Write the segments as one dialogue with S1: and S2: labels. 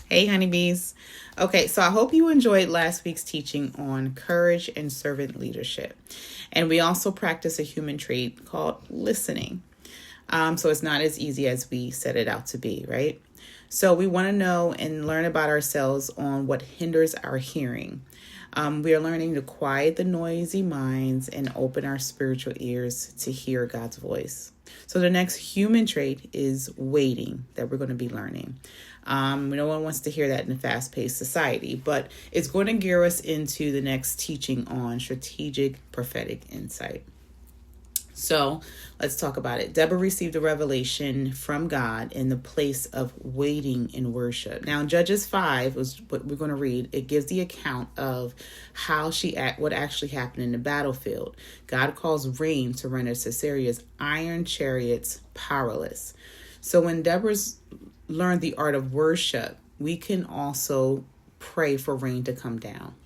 S1: Hey, honeybees. Okay, so I hope you enjoyed last week's teaching on courage and servant leadership. And we also practice a human trait called listening. So it's not as easy as we set it out to be, right? So we want to know and learn about ourselves on what hinders our hearing. We are learning to quiet the noisy minds and open our spiritual ears to hear God's voice. So the next human trait is waiting that we're going to be learning. No one wants to hear that in a fast-paced society, but it's going to gear us into the next teaching on strategic prophetic insight. So let's talk about it. Deborah received a revelation from God in the place of waiting in worship. Now, Judges 5 was what we're going to read. It gives the account of what actually happened in the battlefield. God caused rain to render Sisera's iron chariots powerless. So when Deborah's learned the art of worship, we can also pray for rain to come down.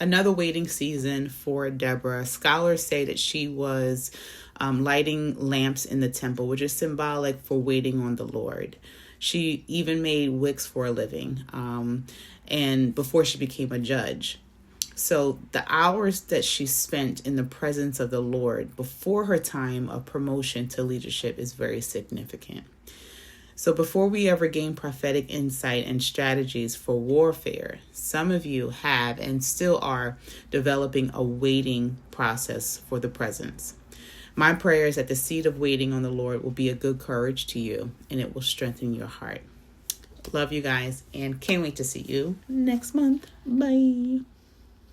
S1: Another waiting season for Deborah. Scholars say that she was lighting lamps in the temple, which is symbolic for waiting on the Lord. She even made wicks for a living, and before she became a judge. So the hours that she spent in the presence of the Lord before her time of promotion to leadership is very significant. So before we ever gain prophetic insight and strategies for warfare, some of you have and still are developing a waiting process for the presence. My prayer is that the seed of waiting on the Lord will be a good courage to you and it will strengthen your heart. Love you guys and can't wait to see you next month. Bye.